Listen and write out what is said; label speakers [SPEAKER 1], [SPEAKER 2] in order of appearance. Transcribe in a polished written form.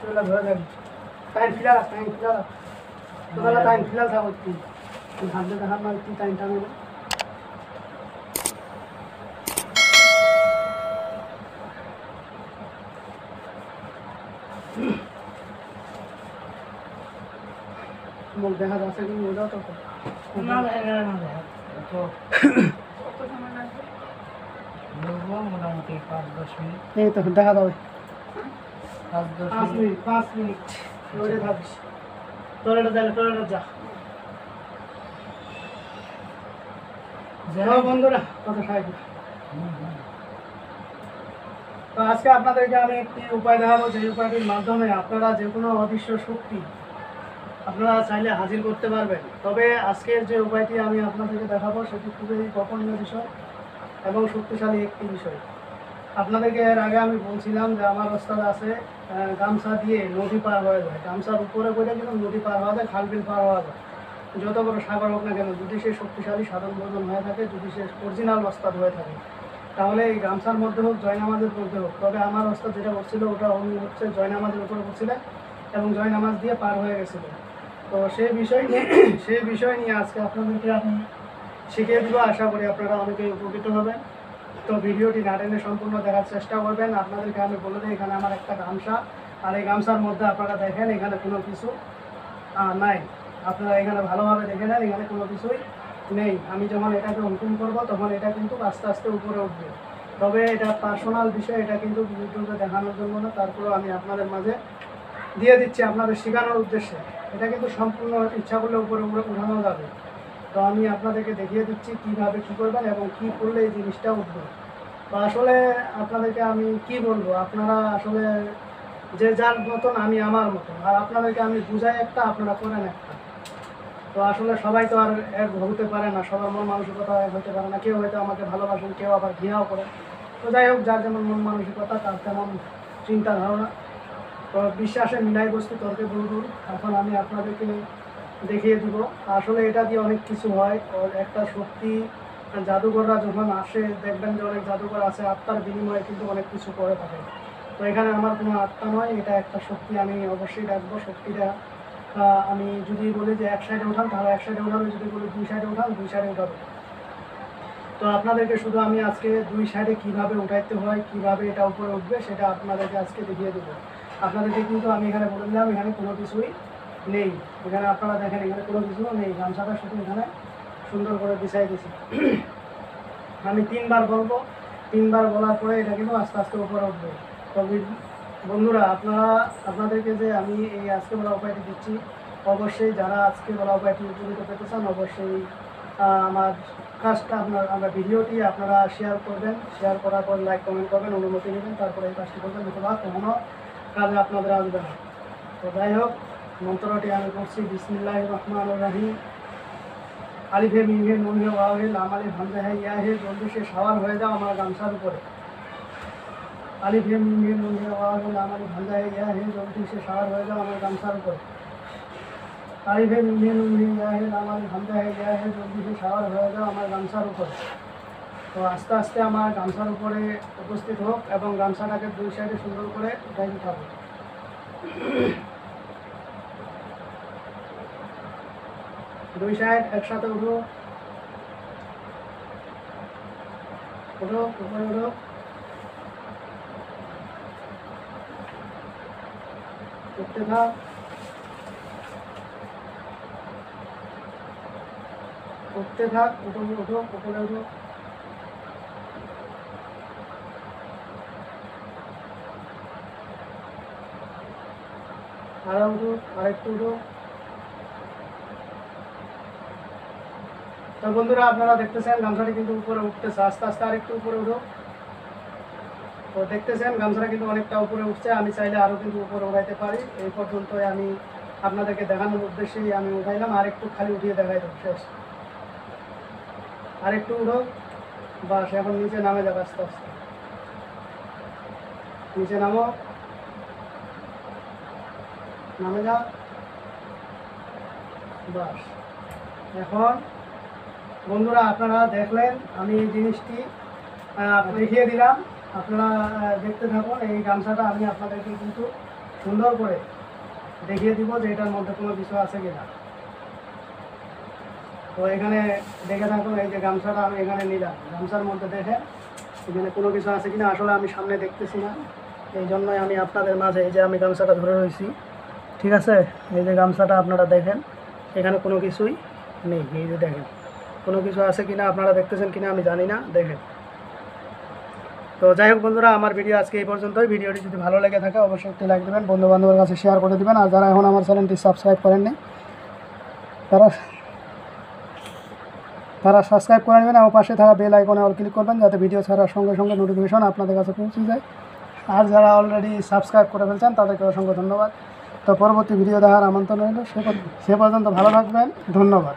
[SPEAKER 1] চলে ধরে দেন time filler তোমরা টাইম ফিলার থাকো কি হাতে দেখার না কি টাইম টাইম মোক দেখা যাচ্ছে কি ওটা তো না দেখা না দেখা তো কত সময় লাগবে মোটামুটি 5-10 মিনিট এই তো দেখা যাবে 5 মিনিট ওরে ভাবিস তোরে যা যাও বন্ধুরা কথা খাই তো আজকে আপনাদেরকে আমি একটি উপায় দেখাবো যে উপায়টির মাধ্যমে আপনারা যে কোনো অদৃশ্য শক্তি আপনারা চাইলে হাজির করতে পারবেন। তবে আজকের যে উপায়টি আমি আপনাদেরকে দেখাবো সেটি খুবই গোপনীয় বিষয় এবং শক্তিশালী একটি বিষয়। আপনাদেরকে এর আগে আমি বলছিলাম যে আমার ওস্তাদ আছে গামছা দিয়ে নদী পার হয়ে যায়, গামছার উপরে করে কিন্তু নদী পার হওয়া যায়, খাল বিল পার হওয়া যায়, যত বড় সাগর হোক না কেন, যদি সে শক্তিশালী সাধন ভোজন হয়ে থাকে, যদি সে অরিজিনাল ওস্তাদ হয়ে থাকে, তাহলে এই গামছার মধ্যে হোক জয়নামাজের মধ্যে হোক। তবে আমার ওস্তাদ যেটা করছিল ওটা উনি হচ্ছে জয়নামাজের উপরে করছিলেন এবং জয়নামাজ দিয়ে পার হয়ে গেছিলেন। তো সেই বিষয় নিয়ে আজকে আপনাদেরকে আমি শিখিয়ে দেবো। আশা করি আপনারা অনেকেই উপকৃত হবেন। তো ভিডিওটি না টেনে সম্পূর্ণ দেখার চেষ্টা করবেন। আপনাদেরকে আমি বলে দিই, এখানে আমার একটা গামছা, আর এই গামছার মধ্যে আপনারা দেখেন এখানে কোনো কিছু নাই। আপনারা এখানে ভালোভাবে দেখে নেন, এখানে কোনো কিছুই নেই। আমি যখন এটাকে অঙ্কন করব তখন এটা কিন্তু আস্তে আস্তে উপরে উঠবে। তবে এটা পার্সোনাল বিষয়, এটা কিন্তু ইউটিউবে দেখানোর জন্য না, তারপরেও আমি আপনাদের মাঝে দিয়ে দিচ্ছি আপনাদের শেখানোর উদ্দেশ্যে। এটা কিন্তু সম্পূর্ণ ইচ্ছা করলে উপরে উঠানো যাবে। তো আমি আপনাদেরকে দেখিয়ে দিচ্ছি কীভাবে কী করবেন এবং কী করলে এই জিনিসটা উঠবে। তো আসলে আপনাদেরকে আমি কি বলবো, আপনারা আসলে যে যার মতন আমি আমার মতন, আর আপনাদেরকে আমি বুঝাই একটা, আপনারা করেন একটা। তো আসলে সবাই তো আর এক হতে পারে না, সবার মন মানসিকতা এক হতে পারে না। কেউ হয়তো আমাকে ভালোবাসেন, কেউ আবার ঘৃণাও করে। তো যাই হোক, যার যেমন মন মানসিকতা তার তেমন চিন্তা ধারণা। তো বিশ্বাসে মিলাই বস্তু তর্কে দূর। এখন আমি আপনাদেরকে দেখিয়ে দিব। আসলে এটা দিয়ে অনেক কিছু হয়। একটা শক্তি, জাদুঘররা যখন আসে দেখবেন যে অনেক জাদুঘর আছে, আত্মার বিনিময়ে কিন্তু অনেক কিছু করে থাকে। তো এখানে আমার কোনো আত্মা নয়, এটা একটা শক্তি। আমি অবশ্যই রাখবো শক্তিটা। আমি যদি বলি যে এক সাইডে উঠান তাহলে এক সাইডে উঠাবে, যদি বলি দুই সাইডে উঠান দুই সাইডে উঠাবে। তো আপনাদেরকে শুধু আমি আজকে দুই সাইডে কীভাবে উঠাইতে হয়, কীভাবে এটা উপরে উঠবে, সেটা আপনাদেরকে আজকে দেখিয়ে দেবো। আপনাদেরকে কিন্তু আমি এখানে বলে দিলাম এখানে কোনো কিছুই নেই। এখানে আপনারা দেখেন এখানে কোনো কিছুও নেই, গামছাটা শুধু এখানে সুন্দর করে বিছাই দিয়েছি। আমি 3 বার বলবো, 3 বার বলার পরে এটা কিন্তু আস্তে আস্তে উপরে উঠবে। তো বন্ধুরা, আপনাদেরকে যে আমি এই আজকে বলা উপায়টি দিচ্ছি, অবশ্যই যারা আজকে বলা উপায়টি উপকৃত পেতে চান, অবশ্যই আমার কাজটা আমরা ভিডিওটি আপনারা শেয়ার করবেন। শেয়ার করার পর লাইক কমেন্ট করবেন, অনুমতি নেবেন, তারপরে এই কাজটি করবেন, অথবা কোনো কাজে আপনাদের আসবে না। তো যাই হোক, মন্ত্রটি আমি করছি বিসমিল্লাহির রহমানির রহিম। আলিফে মিমে নুন হে ওয়াও হে লাম আলিফ হামজা হে ইয়া হে, জলদি সে সাওয়ার হয়ে যাও আমার গামছার উপরে। আলিফে মিমে নুন হে ওয়াও হে লাম আলিফ হামজা হে ইয়া হে, জলদি সে সাওয়ার হয়ে যাও আমার গামছার উপরে। আলিফে মিমে নুন হে ইয়া হে লাম আলিফ হামজা হে ইয়া হে, জলদি সে সাওয়ার হয়ে যাও আমার গামছার উপরে। তো আস্তে আস্তে আমার গামছার উপরে উপস্থিত হোক এবং গামছাটাকে দুই সাইডে সুন্দর করে উঠাই দিতে হবে। দুই সাইড একসাথে উঠো, উপরে উঠো। উঠতে থাক, উঠতে থাক, উঠো উপরে উঠো। আরো উঠো, আরেকটু উঠো। তো বন্ধুরা, আপনারা দেখতেছেন গামছাটি কিন্তু উপরে উঠতেছে, আস্তে আস্তে আরেকটু উপরে উঠো। তো দেখতেছেন গামছাটা কিন্তু অনেকটা উপরে উঠছে। আমি চাইলে আরও কিন্তু উপরে উঠাইতে পারি। এই পর্যন্ত আমি আপনাদেরকে দেখানোর উদ্দেশ্যেই আমি উঠাইলাম। আরেকটু খালি উঠিয়ে দেখাই দেবো, শেষ। আরেকটু উঠো, বাস। এখন নিচে নামে যাবে আস্তে আস্তে, নিচে নামো, নামে যাও, বাস। এখন বন্ধুরা, আপনারা দেখলেন আমি এই জিনিসটি দেখিয়ে দিলাম। আপনারা দেখতে থাকুন। এই গামছাটা আমি আপনাদেরকে কিন্তু সুন্দর করে দেখিয়ে দিব যে এটার মধ্যে কোনো কিছু আছে কিনা। তো এখানে দেখে থাকুন, এই যে গামছাটা আমি এখানে নিলাম, গামছার মধ্যে দেখে এখানে কোনো কিছু আছে কিনা। আসলে আমি সামনে দেখতেছি না, এই জন্যই আমি আপনাদের মাঝে এই যে আমি গামছাটা ধরে রয়েছি, ঠিক আছে। এই যে গামছাটা আপনারা দেখেন, এখানে কোনো কিছুই নেই। এই যে দেখেন কোনো কিছু আছে কিনা, আপনারা দেখতেছেন কিনা আমি জানি না, দেখেন। তো যাই হোক বন্ধুরা, আমার ভিডিও আজকে এই পর্যন্তই। ভিডিওটি যদি ভালো লেগে থাকে অবশ্যই একটি লাইক দেবেন, বন্ধু বান্ধবের কাছে শেয়ার করে দেবেন। আর যারা এখন আমার চ্যানেলটি সাবস্ক্রাইব করেননি তারা সাবস্ক্রাইব করে নেবেন এবং পাশে থাকা বেল আইকনে অল ক্লিক করবেন, যাতে ভিডিও ছাড়ার সঙ্গে সঙ্গে নোটিফিকেশন আপনাদের কাছে পৌঁছে যায়। আর যারা অলরেডি সাবস্ক্রাইব করে ফেলছেন তাদেরকে অসংখ্য ধন্যবাদ। তো পরবর্তী ভিডিও দেখার আমন্ত্রণ রইল। সে পর্যন্ত ভালো থাকবেন, ধন্যবাদ।